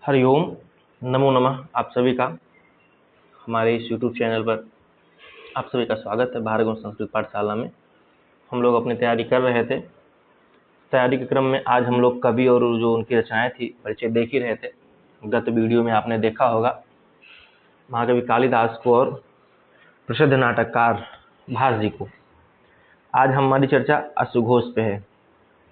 हरिओम, नमो नमः। आप सभी का हमारे इस यूट्यूब चैनल पर आप सभी का स्वागत है। भारगुण संस्कृत पाठशाला में हम लोग अपनी तैयारी कर रहे थे। तैयारी के क्रम में आज हम लोग कवि और जो उनकी रचनाएं थी परिचय देख ही रहे थे। गत वीडियो में आपने देखा होगा महाकवि कालिदास को और प्रसिद्ध नाटककार भास जी को। आज हमारी चर्चा अश्वघोष पे है।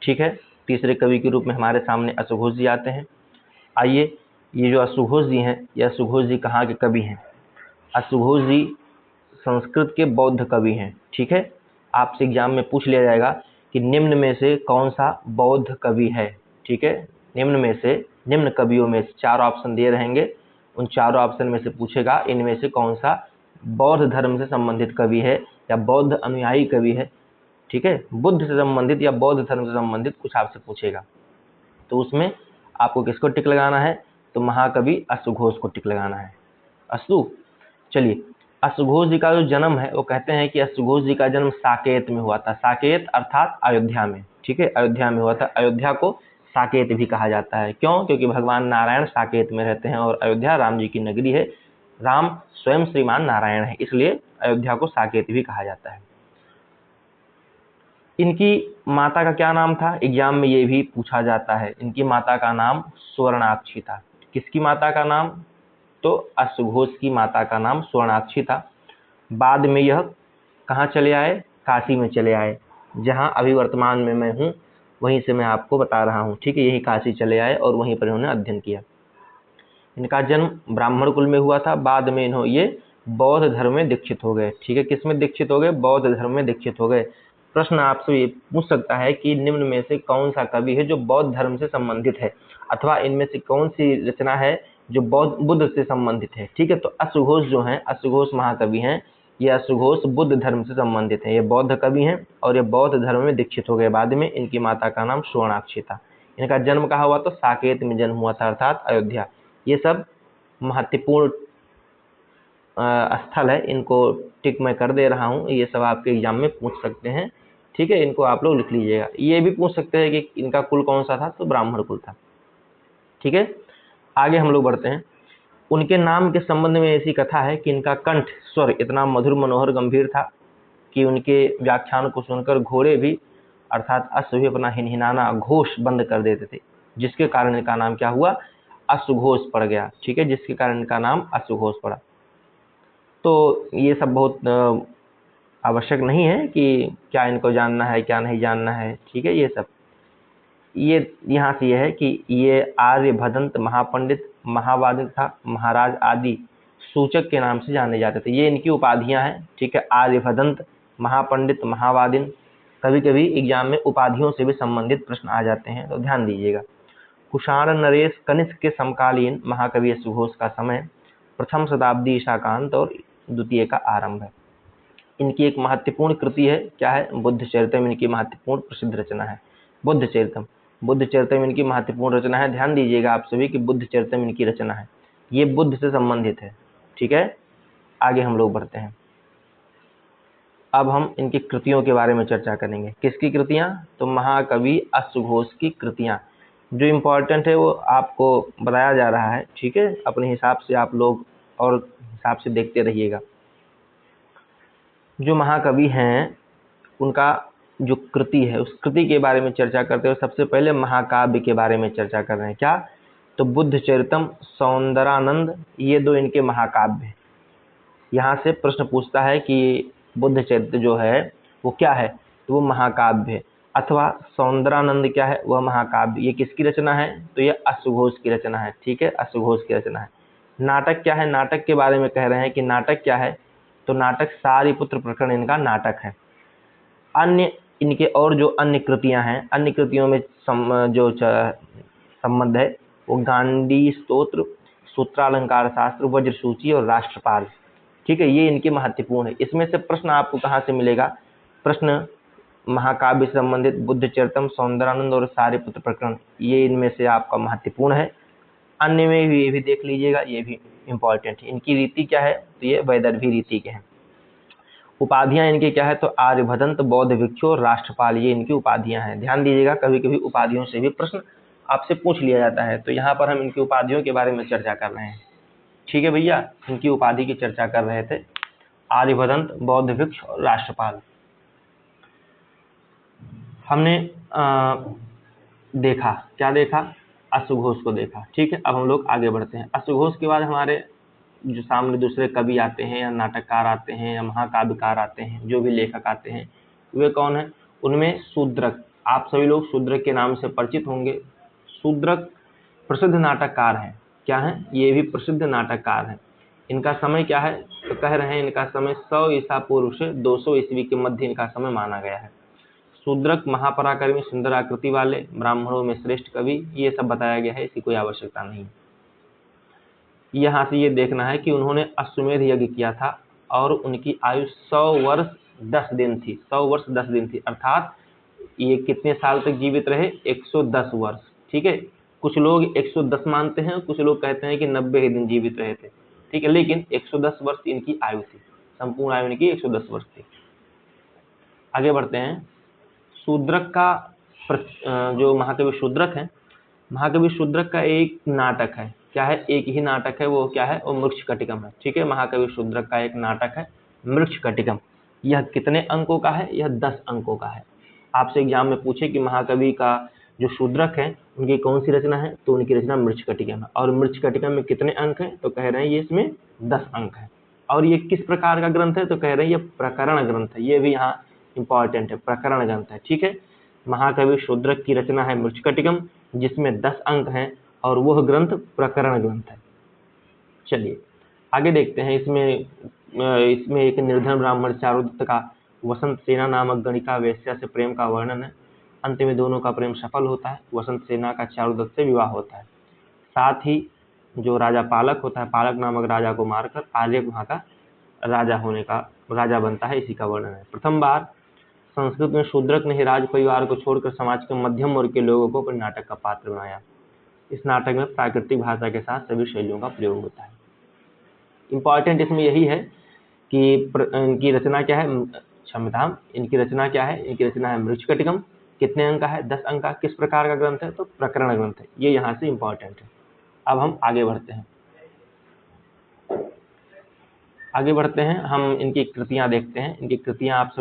ठीक है, तीसरे कवि के रूप में हमारे सामने अश्वघोष जी आते हैं। आइए, ये जो अश्वघोष जी हैं, ये अश्वघोष जी कहाँ के कवि हैं? अश्वघोष जी संस्कृत के बौद्ध कवि हैं। ठीक है, आपसे एग्जाम में पूछ लिया जाएगा कि निम्न में से कौन सा बौद्ध कवि है। ठीक है, निम्न कवियों में से 4 ऑप्शन दिए रहेंगे, उन चारों ऑप्शन में से पूछेगा इनमें से कौन सा बौद्ध धर्म से संबंधित कवि है या बौद्ध अनुयायी कवि है। ठीक है, बुद्ध से संबंधित या बौद्ध धर्म से संबंधित कुछ आपसे पूछेगा, तो उसमें आपको किसको टिक लगाना है? तो महाकवि अश्वघोष को टिक लगाना है। अश्वु, चलिए, अश्वघोष जी का जो जन्म है वो कहते हैं कि अश्वघोष जी का जन्म साकेत में हुआ था। साकेत अर्थात अयोध्या में। ठीक है, अयोध्या में हुआ था। अयोध्या को साकेत भी कहा जाता है। क्यों? क्योंकि भगवान नारायण साकेत में रहते हैं और अयोध्या राम जी की नगरी है। राम स्वयं श्रीमान नारायण है, इसलिए अयोध्या को साकेत भी कहा जाता है। इनकी माता का क्या नाम था? एग्जाम में ये भी पूछा जाता है। इनकी माता का नाम स्वर्णाक्षी था। किसकी माता का नाम? तो अश्वघोष की माता का नाम स्वर्णाक्षी था। बाद में यह कहाँ चले आए? काशी में चले आए, जहाँ अभी वर्तमान में मैं हूँ, वहीं से मैं आपको बता रहा हूँ। ठीक है, यही काशी चले आए और वहीं पर इन्होंने अध्ययन किया। इनका जन्म ब्राह्मण कुल में हुआ था। बाद में ये बौद्ध धर्म में दीक्षित हो गए। ठीक है, किस में दीक्षित हो गए? बौद्ध धर्म में दीक्षित हो गए। प्रश्न आपसे ये पूछ सकता है कि निम्न में से कौन सा कवि है जो बौद्ध धर्म से संबंधित है, अथवा इनमें से कौन सी रचना है जो बुद्ध से संबंधित है। ठीक है, तो अश्वघोष जो हैं, अश्वघोष महाकवि हैं। ये अश्वघोष बुद्ध धर्म से संबंधित है। ये बौद्ध कवि हैं और ये बौद्ध धर्म में दीक्षित हो गए। बाद में इनकी माता का नाम स्वर्णाक्षी था। इनका जन्म कहाँ हुआ? तो साकेत में जन्म हुआ था, अर्थात अयोध्या। ये सब महत्वपूर्ण स्थल है, इनको टिक मैं कर दे रहा हूँ। ये सब आपके एग्जाम में पूछ सकते हैं। ठीक है, इनको आप लोग लिख लीजिएगा। ये भी पूछ सकते हैं कि इनका कुल कौन सा था, तो ब्राह्मण कुल था। ठीक है, आगे हम लोग बढ़ते हैं। उनके नाम के संबंध में ऐसी कथा है कि इनका कंठ स्वर इतना मधुर मनोहर गंभीर था कि उनके व्याख्यान को सुनकर घोड़े भी अर्थात अश्व भी अपना हिनहिनाना घोष बंद कर देते थे, जिसके कारण इनका नाम क्या हुआ? अश्वघोष पड़ गया। ठीक है, जिसके कारण इनका नाम अश्वघोष पड़ा। तो ये सब बहुत आवश्यक नहीं है कि क्या इनको जानना है क्या नहीं जानना है। ठीक है, ये सब ये यहाँ से यह है कि ये आर्यभदंत महापंडित महावादिक था महाराज आदि सूचक के नाम से जाने जाते थे। ये इनकी उपाधियां हैं। ठीक है, आर्यभदंत महापंडित महावादिन। कभी कभी एग्जाम में उपाधियों से भी संबंधित प्रश्न आ जाते हैं, तो ध्यान दीजिएगा। कुषाण नरेश कनिष्क के समकालीन महाकवि अश्वघोष का समय प्रथम शताब्दी ईशाकांत और द्वितीय का आरंभ है। इनकी एक महत्वपूर्ण कृति है, क्या है? बुद्ध चरितम इनकी महत्वपूर्ण प्रसिद्ध रचना है। बुद्ध चरितम इनकी महत्वपूर्ण रचना है। ध्यान दीजिएगा आप सभी कि बुद्ध चरितम इनकी रचना है, ये बुद्ध से संबंधित है। ठीक है, आगे हम लोग बढ़ते हैं। अब हम इनकी कृतियों के बारे में चर्चा करेंगे। किसकी कृतियां? तो महाकवि अश्वघोष की कृतियां। जो इम्पोर्टेंट है वो आपको बताया जा रहा है। ठीक है, अपने हिसाब से आप लोग और हिसाब से देखते रहिएगा। जो महाकवि हैं उनका जो कृति है उस कृति के बारे में चर्चा करते हुए सबसे पहले महाकाव्य के बारे में चर्चा कर रहे हैं। क्या? तो बुद्ध चरितम, सौंदरानंद, ये 2 इनके महाकाव्य हैं। यहाँ से प्रश्न पूछता है कि बुद्ध चरित्र जो है वो क्या है? तो वो महाकाव्य है। अथवा सौंदरानंद क्या है? वह महाकाव्य। ये किसकी रचना है? तो ये अश्वघोष की रचना है। ठीक है, अश्वघोष की रचना है। नाटक क्या है? नाटक के बारे में कह रहे हैं कि नाटक क्या है? तो नाटक सारिपुत्र प्रकरण इनका नाटक है। अन्य इनके और जो अन्य कृतियां हैं, अन्य कृतियों में जो संबंध है वो गांडी स्तोत्र, सूत्रालंकार शास्त्र, वज्र सूची और राष्ट्रपाल। ठीक है, ये इनके महत्वपूर्ण है। इसमें से प्रश्न आपको कहाँ से मिलेगा? प्रश्न महाकाव्य से संबंधित बुद्ध चरितम, सौंदरानंद और सारिपुत्र प्रकरण, ये इनमें से आपका महत्वपूर्ण है। अन्य में भी ये भी देख लीजिएगा, ये भी इम्पोर्टेंट है। इनकी रीति क्या है? तो ये वैदर्भी रीति के हैं। उपाधियां इनकी क्या है? तो आर्यभदंत, बौद्ध भिक्षु और राष्ट्रपाल, ये इनकी उपाधियां हैं। ध्यान दीजिएगा, कभी कभी उपाधियों से भी प्रश्न आपसे पूछ लिया जाता है। तो यहाँ पर हम इनकी उपाधियों के बारे में चर्चा कर रहे हैं। ठीक है भैया, इनकी उपाधि की चर्चा कर रहे थे। आर्यभदंत, बौद्ध भिक्ष और राष्ट्रपाल। हमने देखा, क्या देखा? अश्वघोष को देखा। ठीक है, अब हम लोग आगे बढ़ते हैं। अश्वघोष के बाद हमारे जो सामने दूसरे कवि आते हैं या नाटककार आते हैं या महाकाव्यकार आते हैं, जो भी लेखक आते हैं, वे कौन है? उनमें शूद्रक, आप सभी लोग शूद्रक के नाम से परिचित होंगे। शूद्रक प्रसिद्ध नाटककार हैं। क्या है? ये भी प्रसिद्ध नाटककार हैं। इनका समय क्या है? तो कह रहे हैं इनका समय 100 ईसा पूर्व से 200 ईस्वी के मध्य इनका समय माना गया है। शूद्रक महापराक्रमी, सुंदर आकृति वाले, ब्राह्मणों में श्रेष्ठ कवि, ये सब बताया गया है, इसकी कोई आवश्यकता नहीं। यहाँ से ये देखना है कि उन्होंने अश्वमेध यज्ञ किया था और उनकी आयु 100 वर्ष 10 दिन थी। 100 वर्ष 10 दिन थी, अर्थात ये कितने साल तक जीवित रहे? 110 वर्ष। ठीक है, कुछ लोग 110 मानते हैं, कुछ लोग कहते हैं कि 90 ही दिन जीवित रहे थे। ठीक है, लेकिन 110 वर्ष इनकी आयु थी, संपूर्ण आयु इनकी 110 वर्ष थी। आगे बढ़ते हैं। शूद्रक का जो महाकवि शूद्रक है, महाकवि शूद्रक का एक नाटक है। क्या है? एक ही नाटक है। वो क्या है? वो मृच्छकटिकम है। ठीक है, महाकवि शूद्रक का एक नाटक है मृच्छकटिकम। यह कितने अंकों का है? यह 10 अंकों का है। आपसे एग्जाम में पूछे कि महाकवि का जो शूद्रक है उनकी कौन सी रचना है, तो उनकी रचना मृच्छकटिकम है। और मृच्छकटिकम में कितने अंक हैं? तो कह रहे हैं ये इसमें 10 अंक है। और ये किस प्रकार का ग्रंथ है? तो कह रहे हैं ये प्रकरण ग्रंथ है। ये भी यहाँ इंपॉर्टेंट है, प्रकरण ग्रंथ है। ठीक है, महाकवि शूद्रक की रचना है मृच्छकटिकम, जिसमें 10 अंक हैं और वह ग्रंथ प्रकरण ग्रंथ है। चलिए आगे देखते हैं। इसमें एक निर्धन ब्राह्मण चारुदत्त का वसंत सेना नामक गणिका वेश्या से प्रेम का वर्णन है। अंत में दोनों का प्रेम सफल होता है। वसंत सेना का चारुदत्त से विवाह होता है। साथ ही जो राजा पालक होता है, पालक नामक राजा को मारकर आर्यक वहाँ का राजा बनता है, इसी का वर्णन है। प्रथम बार संस्कृत में शूद्रक ने ही राज परिवार को छोड़कर समाज के मध्यम वर्ग के लोगों को अपने नाटक का पात्र बनाया। इस नाटक में प्राकृतिक भाषा के साथ सभी शैलियों का प्रयोग होता है। इंपॉर्टेंट इसमें यही है कि इनकी रचना क्या है? क्षमता, इनकी रचना क्या है? इनकी रचना है मृच्छकटिकम। कितने अंक का है? 10 अंक का। किस प्रकार का ग्रंथ है? तो प्रकरण ग्रंथ है। ये यहाँ से इंपॉर्टेंट है। अब हम आगे बढ़ते हैं। हम इनकी कृतियां देखते हैं। इनकी कृतियां आप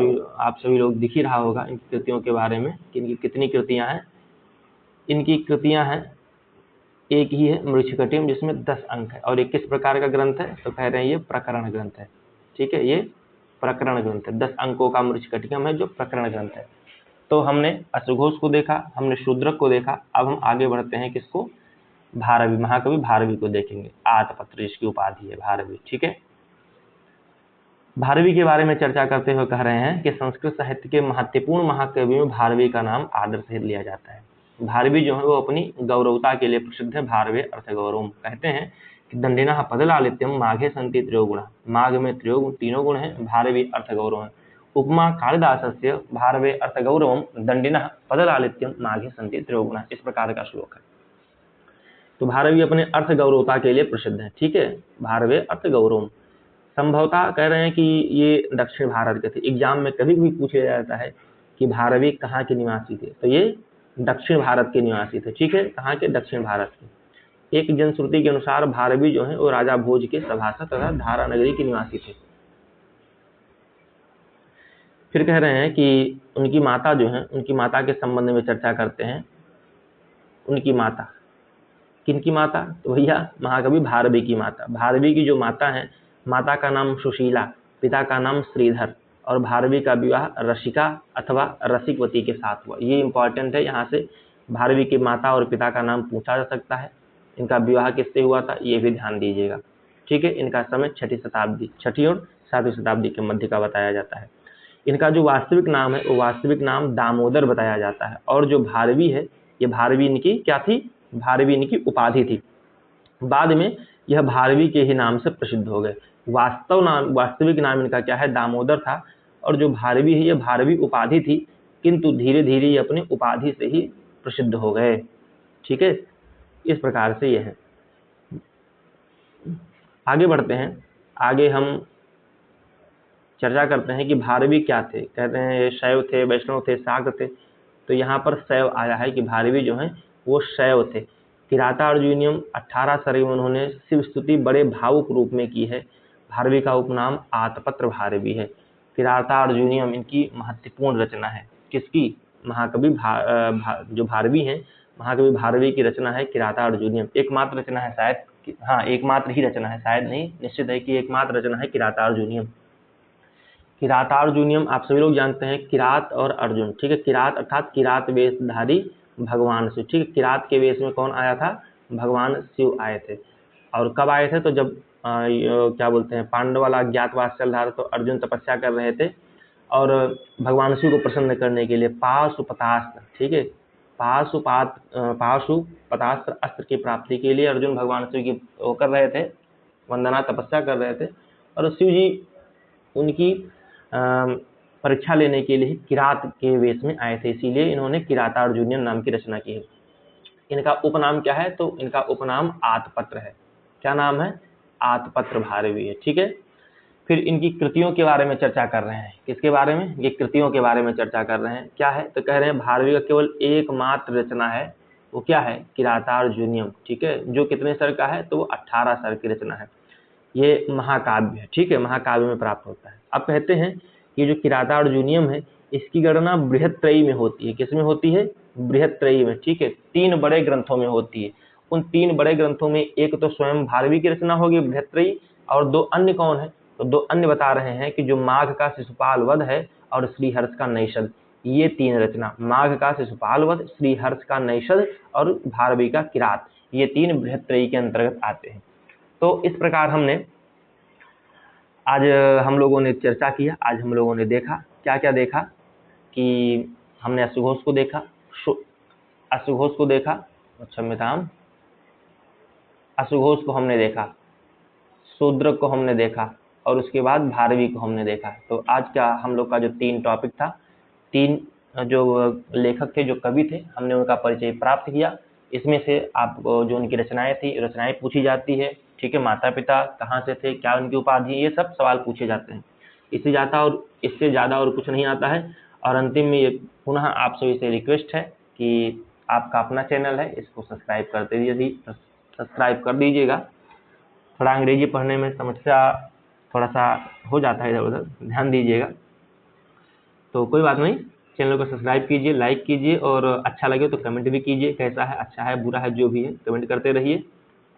सभी लोग दिख ही रहा होगा इनकी कृतियों के बारे में कि इनकी कितनी कृतियां हैं। इनकी कृतियां हैं, एक ही है मृच्छकटिकम, जिसमें 10 अंक है। और ये किस प्रकार का ग्रंथ है? तो कह रहे हैं ये प्रकरण ग्रंथ है। ठीक है, ये प्रकरण ग्रंथ है। 10 अंकों का मृच्छकटिकम है जो प्रकरण ग्रंथ है। तो हमने अश्वघोष को देखा, हमने शूद्रक को देखा। अब हम आगे बढ़ते हैं किसको? भारवी, महाकवि भारवी को देखेंगे। आतपत्र इसकी उपाधि है, भारवी। ठीक है, भारवी के बारे में चर्चा करते हुए कह रहे हैं कि संस्कृत साहित्य के महत्वपूर्ण महाकवि में भारवी का नाम आदर सहित लिया जाता है। भारवी जो है वो अपनी गौरवता के लिए प्रसिद्ध है। भारवे अर्थ गौरव। कहते हैं कि दंडिनः पदलालित्यम माघे सन्ति त्रयोगुणा। माघ में तीनों गुण है, भारवी अर्थ गौरव है। उपमा कालिदासस्य भारवे अर्थ गौरवम दंडिनः पदलालित्यम माघे सन्ति त्रयोगुणा। इस प्रकार का श्लोक है। तो भारवी अपने अर्थ गौरवता के लिए प्रसिद्ध है। ठीक है, भारवे अर्थ गौरव। संभवतः कह रहे हैं कि ये दक्षिण भारत के थे। एग्जाम में कभी भी पूछा जाता है कि भारवी कहाँ के निवासी थे, तो ये दक्षिण भारत के निवासी थे। ठीक है, कहाँ के? दक्षिण भारत के। एक जनश्रुति के अनुसार भारवी जो है वो राजा भोज के सभासद तथा धारा नगरी के निवासी थे। फिर कह रहे हैं कि उनकी माता जो है, उनकी माता के संबंध में चर्चा करते हैं। उनकी माता, किनकी माता? तो भैया महाकवि भारवी की माता। भारवी की जो माता है, माता का नाम सुशीला, पिता का नाम श्रीधर, और भारवी का विवाह रसिका अथवा रसिकवती के साथ हुआ। ये इंपॉर्टेंट है, यहाँ से भारवी की माता और पिता का नाम पूछा जा सकता है। इनका विवाह किससे हुआ था, ये भी ध्यान दीजिएगा। ठीक है, इनका समय 6ठी और 7वीं शताब्दी के मध्य का बताया जाता है। इनका जो वास्तविक नाम है वो वास्तविक नाम दामोदर बताया जाता है। और जो भारवी है, ये भारवी इनकी क्या थी? भारवी इनकी उपाधि थी। बाद में यह भारवी के ही नाम से प्रसिद्ध हो गए। वास्तविक नाम इनका क्या है? दामोदर था। और जो भारवी है ये भारवी उपाधि थी, किंतु धीरे धीरे ये अपने उपाधि से ही प्रसिद्ध हो गए। ठीक है, इस प्रकार से ये है। आगे बढ़ते हैं। आगे हम चर्चा करते हैं कि भारवी क्या थे। कहते हैं शैव थे, वैष्णव थे, शाक्त थे। तो यहाँ पर शैव आया है कि भारवी जो है वो शैव थे। किरातार्जुनीयम 18 सर्ग में उन्होंने शिव स्तुति बड़े भावुक रूप में की है। भारवी का उपनाम आतपत्र भारवी है। किरातार्जुनीयम इनकी महत्वपूर्ण रचना है। किसकी? महाकवि जो भारवी हैं, महाकवि भारवी की रचना है किरातार्जुनीयम। एकमात्र रचना है शायद, हाँ एकमात्र ही रचना है, शायद नहीं, निश्चित है कि एकमात्र रचना है किरातार्जुनीयम। किरातार्जुनीयम आप सभी लोग जानते हैं, किरात और अर्जुन, ठीक है। किरात अर्थात किरात वेशधारी भगवान शिव, ठीक है। किरात के वेश में कौन आया था? भगवान शिव आए थे। और कब आए थे? तो जब क्या बोलते हैं, पांडव वाला अज्ञातवास चल रहा था, तो अर्जुन तपस्या कर रहे थे और भगवान शिव को प्रसन्न करने के लिए पाशुपतास्त्र, ठीक है, पाशुपतास्त्र अस्त्र की प्राप्ति के लिए अर्जुन भगवान शिव की वो कर रहे थे, वंदना तपस्या कर रहे थे। और शिव जी उनकी परीक्षा लेने के लिए किरात के वेश में आए थे, इसीलिए इन्होंने किरातार्जुनीयम नाम की रचना की है। इनका उपनाम क्या है? तो इनका उपनाम आतपत्र है। क्या नाम है? आतपत्र भारवी है, ठीक है। फिर इनकी कृतियों के बारे में चर्चा कर रहे हैं। किसके बारे में? ये कृतियों के बारे में चर्चा कर रहे हैं। क्या है? तो कह रहे हैं भारवी का केवल एकमात्र रचना है, वो क्या है? किरातार्जुनीयम, ठीक है, जो कितने सर्ग का है? तो वो 18 सर्ग की रचना है। ये महाकाव्य है, ठीक है, महाकाव्य में प्राप्त होता है। अब कहते हैं कि जो किरातार्जुनीयम है, इसकी गणना बृहत्त्रयी में होती है। किसमें होती है? बृहत्त्रयी में, ठीक है, 3 बड़े ग्रंथों में होती है। उन 3 बड़े ग्रंथों में एक तो स्वयं भारवी की रचना होगी बृहत्त्रयी, और 2 अन्य कौन है? तो 2 अन्य बता रहे हैं कि जो माघ का शिशुपाल वध है और श्रीहर्ष का नैषध, ये 3 रचना, माघ का शिशुपाल वध, श्रीहर्ष का नैषध और भारवी का किरात, ये 3 बृहत्त्रयी के अंतर्गत आते हैं। तो इस प्रकार हमने आज हम लोगों ने चर्चा किया। आज हम लोगों ने देखा, क्या क्या देखा कि हमने अश्वघोष को देखा, अश्वघोष को देखा, क्षम्यताम, अश्वघोष को हमने देखा, शूद्रक को हमने देखा, और उसके बाद भारवी को हमने देखा। तो आज का हम लोग का जो 3 टॉपिक था, 3 जो लेखक थे, जो कवि थे, हमने उनका परिचय प्राप्त किया। इसमें से आप जो उनकी रचनाएं थी, रचनाएं पूछी जाती है, ठीक है, माता पिता कहाँ से थे, क्या उनकी उपाधि, ये सब सवाल पूछे जाते हैं। इससे ज़्यादा और कुछ नहीं आता है। और अंतिम में ये पुनः आप सभी से रिक्वेस्ट है कि आपका अपना चैनल है, इसको सब्सक्राइब कर दीजिएगा। थोड़ा अंग्रेजी पढ़ने में समस्या थोड़ा सा हो जाता है इधर उधर, ध्यान दीजिएगा। तो कोई बात नहीं, चैनल को सब्सक्राइब कीजिए, लाइक कीजिए, और अच्छा लगे तो कमेंट भी कीजिए, कैसा है, अच्छा है, बुरा है, जो भी है कमेंट करते रहिए।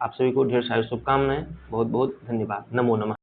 आप सभी को ढेर सारी शुभकामनाएं। बहुत बहुत धन्यवाद। नमो नमः।